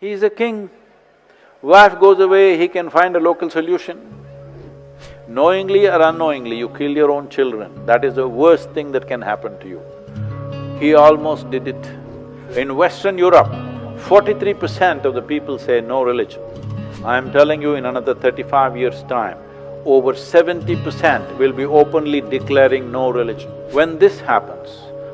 He is a king. Wife goes away, he can find a local solution. Knowingly or unknowingly, you kill your own children. That is the worst thing that can happen to you. He almost did it. In Western Europe, 43% of the people say no religion. I am telling you, in another 35 years' time, over 70% will be openly declaring no religion. When this happens,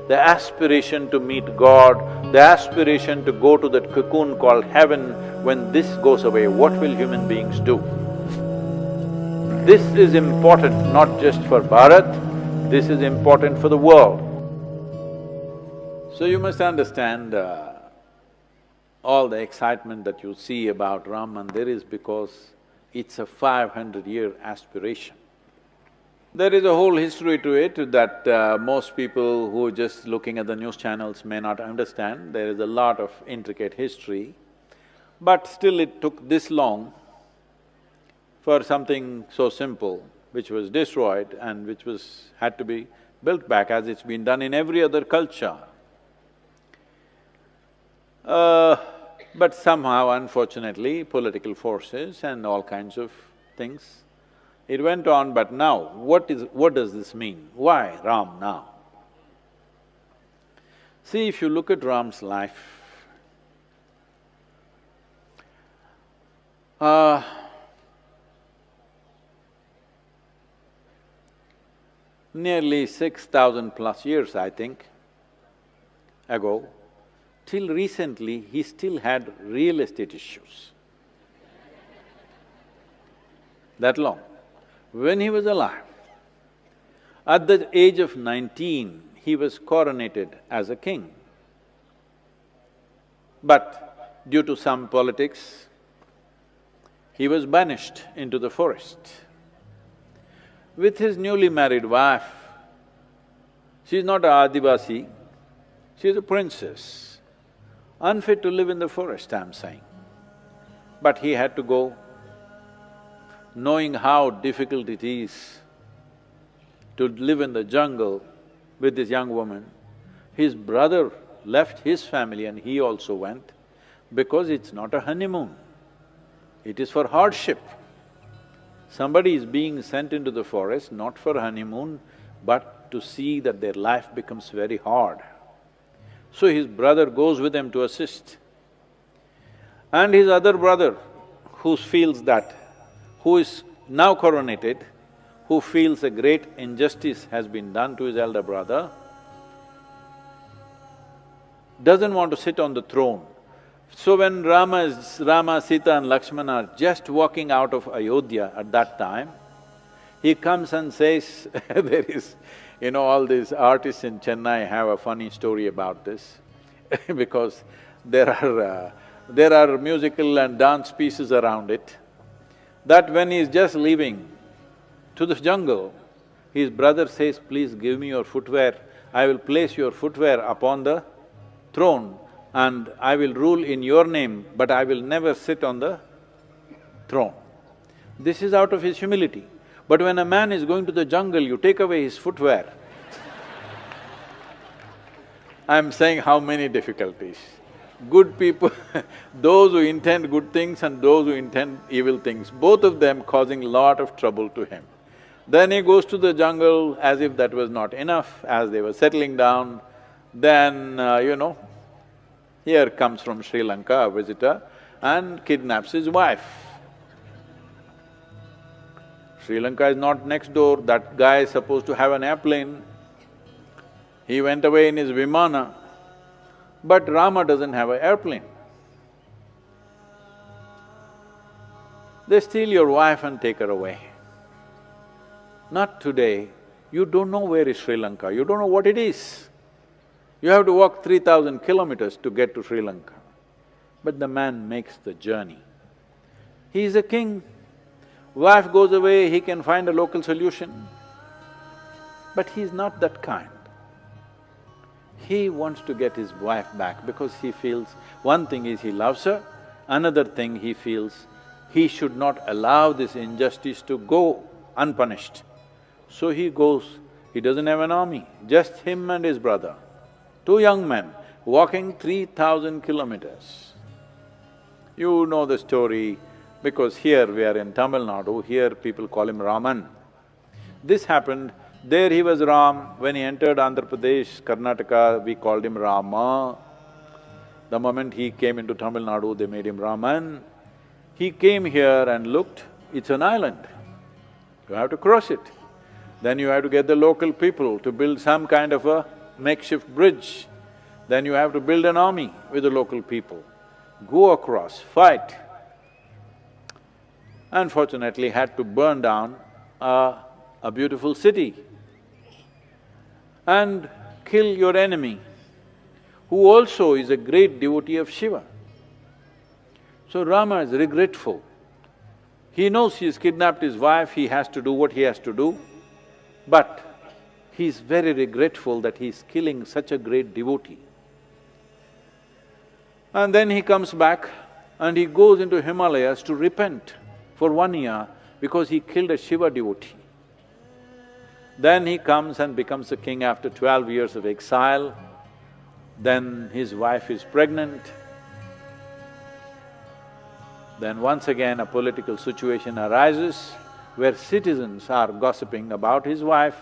the aspiration to meet God, the aspiration to go to that cocoon called heaven, when this goes away, what will human beings do? This is important not just for Bharat, this is important for the world. So you must understand, all the excitement that you see about Ram Mandir is because it's a 500-year aspiration. There is a whole history to it that most people who are just looking at the news channels may not understand. There is a lot of intricate history, but still it took this long for something so simple, which was destroyed and which had to be built back as it's been done in every other culture. But somehow, unfortunately, political forces and all kinds of things, it went on. But now, what does this mean? Why Ram now? See, if you look at Ram's life, nearly 6,000 plus years, I think, ago, till recently, he still had real estate issues. That long. When he was alive, at the age of 19, he was coronated as a king. But due to some politics, he was banished into the forest. With his newly married wife, she's not a Adivasi, she's a princess. Unfit to live in the forest, I'm saying. But he had to go, knowing how difficult it is to live in the jungle with this young woman. His brother left his family and he also went because it's not a honeymoon, it is for hardship. Somebody is being sent into the forest not for honeymoon, but to see that their life becomes very hard. So his brother goes with him to assist. And his other brother, who is now coronated, who feels a great injustice has been done to his elder brother, doesn't want to sit on the throne. So when Rama, Sita and Lakshmana are just walking out of Ayodhya at that time, he comes and says, there is… all these artists in Chennai have a funny story about this because there are musical and dance pieces around it, that when he's just leaving to the jungle, his brother says, please give me your footwear, I will place your footwear upon the throne and I will rule in your name, but I will never sit on the throne. This is out of his humility. But when a man is going to the jungle, you take away his footwear. I'm saying how many difficulties. Good people those who intend good things and those who intend evil things, both of them causing lot of trouble to him. Then he goes to the jungle as if that was not enough, as they were settling down, then, here comes from Sri Lanka a visitor and kidnaps his wife. Sri Lanka is not next door, that guy is supposed to have an airplane. He went away in his Vimana, but Rama doesn't have an airplane. They steal your wife and take her away. Not today, you don't know where is Sri Lanka, you don't know what it is. You have to walk 3,000 kilometers to get to Sri Lanka. But the man makes the journey. He is a king. Wife goes away, he can find a local solution. But he's not that kind. He wants to get his wife back because he feels, one thing is he loves her, another thing he feels he should not allow this injustice to go unpunished. So he goes, he doesn't have an army, just him and his brother, two young men walking 3,000 kilometers. You know the story because here we are in Tamil Nadu, here people call him Raman. This happened, there he was Ram, when he entered Andhra Pradesh, Karnataka, we called him Rama. The moment he came into Tamil Nadu, they made him Raman. He came here and looked, it's an island. You have to cross it. Then you have to get the local people to build some kind of a makeshift bridge. Then you have to build an army with the local people. Go across, fight. Unfortunately, had to burn down a beautiful city and kill your enemy, who also is a great devotee of Shiva. So Rama is regretful. He knows he's kidnapped his wife, he has to do what he has to do, but he's very regretful that he's killing such a great devotee. And then he comes back and he goes into Himalayas to repent for 1 year because he killed a Shiva devotee. Then he comes and becomes a king after 12 years of exile. Then his wife is pregnant. Then once again a political situation arises where citizens are gossiping about his wife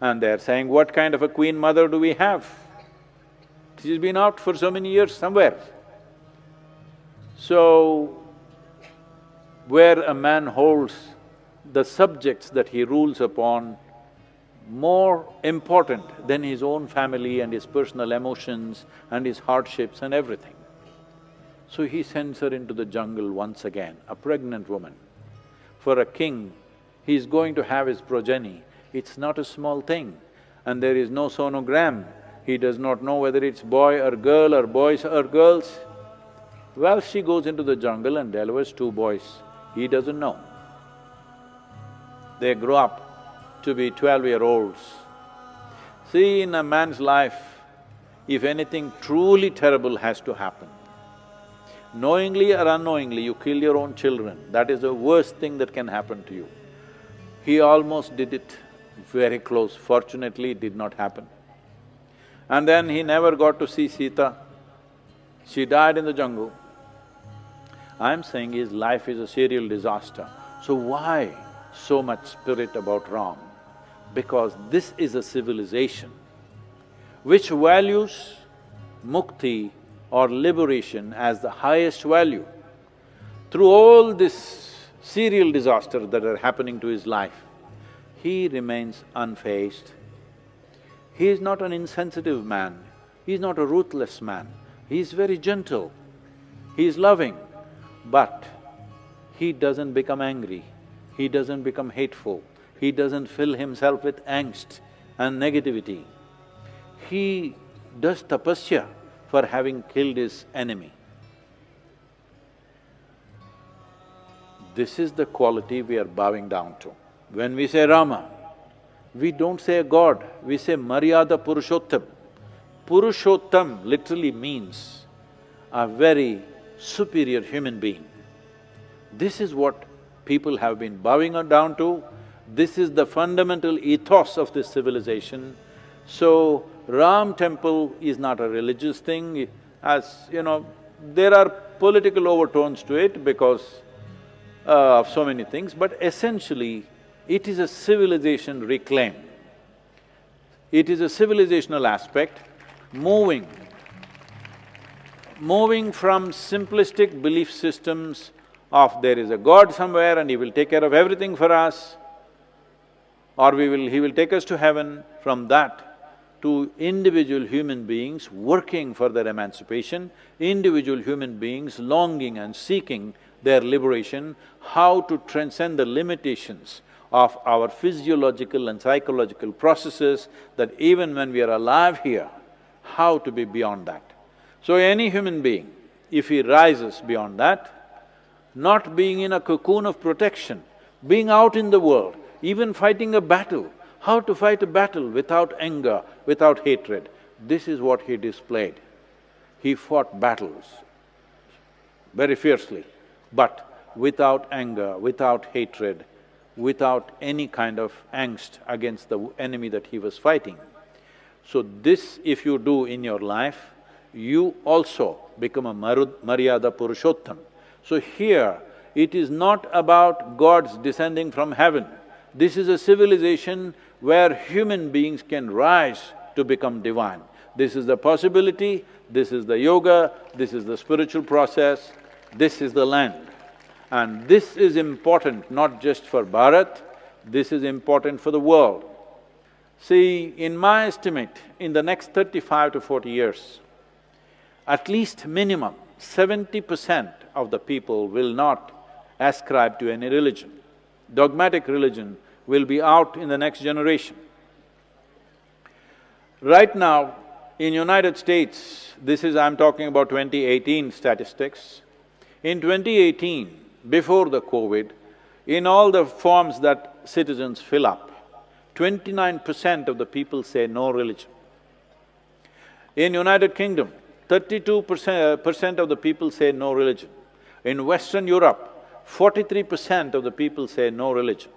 and they're saying, what kind of a queen mother do we have? She's been out for so many years somewhere. So, where a man holds the subjects that he rules upon more important than his own family and his personal emotions and his hardships and everything. So he sends her into the jungle once again, a pregnant woman. For a king, he's going to have his progeny, it's not a small thing, and there is no sonogram. He does not know whether it's boy or girl or boys or girls. Well, she goes into the jungle and delivers 2 boys. He doesn't know. They grow up to be 12-year-olds. See, in a man's life, if anything truly terrible has to happen, knowingly or unknowingly, you kill your own children, that is the worst thing that can happen to you. He almost did it, very close, fortunately it did not happen. And then he never got to see Sita, she died in the jungle. I'm saying his life is a serial disaster. So why so much spirit about Ram? Because this is a civilization which values mukti or liberation as the highest value. Through all this serial disasters that are happening to his life, he remains unfazed. He is not an insensitive man, he is not a ruthless man, he is very gentle, he is loving, but he doesn't become angry, he doesn't become hateful, he doesn't fill himself with angst and negativity. He does tapasya for having killed his enemy. This is the quality we are bowing down to. When we say Rama, we don't say a god, we say Maryada Purushottam. Purushottam literally means a very superior human being. This is what people have been bowing down to, this is the fundamental ethos of this civilization. So, Ram Temple is not a religious thing, as you know, there are political overtones to it because of so many things, but essentially, it is a civilization reclaimed. It is a civilizational aspect, moving from simplistic belief systems of there is a God somewhere and he will take care of everything for us, or he will take us to heaven, from that to individual human beings working for their emancipation, individual human beings longing and seeking their liberation, how to transcend the limitations of our physiological and psychological processes, that even when we are alive here, how to be beyond that. So any human being, if he rises beyond that, not being in a cocoon of protection, being out in the world, even fighting a battle, how to fight a battle without anger, without hatred, this is what he displayed. He fought battles very fiercely, but without anger, without hatred, without any kind of angst against the enemy that he was fighting. So this if you do in your life, you also become a Maryada Purushottam. So here, it is not about gods descending from heaven. This is a civilization where human beings can rise to become divine. This is the possibility, this is the yoga, this is the spiritual process, this is the land. And this is important not just for Bharat, this is important for the world. See, in my estimate, in the next 35 to 40 years, at least minimum 70% of the people will not ascribe to any religion. Dogmatic religion will be out in the next generation. Right now, in United States, I'm talking about 2018 statistics. In 2018, before the COVID, in all the forms that citizens fill up, 29% of the people say no religion. In United Kingdom, 32% of the people say no religion. In Western Europe, 43% of the people say no religion.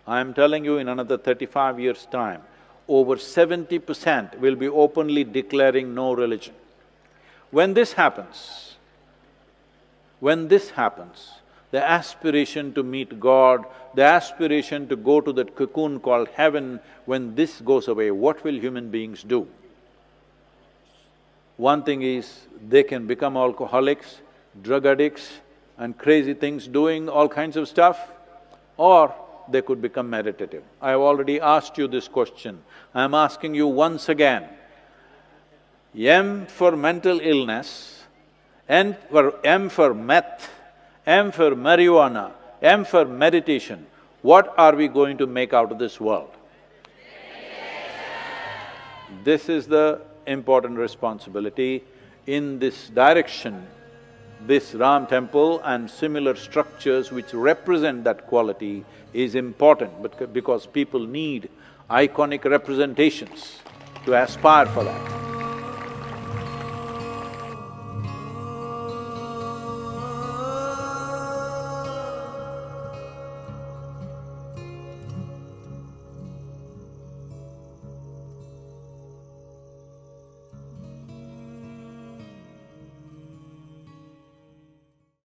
I am telling you, in another 35 years' time, over 70% will be openly declaring no religion. When this happens, the aspiration to meet God, the aspiration to go to that cocoon called heaven, when this goes away, what will human beings do? One thing is, they can become alcoholics, drug addicts and crazy things, doing all kinds of stuff, or they could become meditative. I have already asked you this question, I am asking you once again. M for mental illness, M for meth, M for marijuana, M for meditation. What are we going to make out of this world? This is the important responsibility. In this direction, this Ram Temple and similar structures which represent that quality is important, but because people need iconic representations to aspire for that.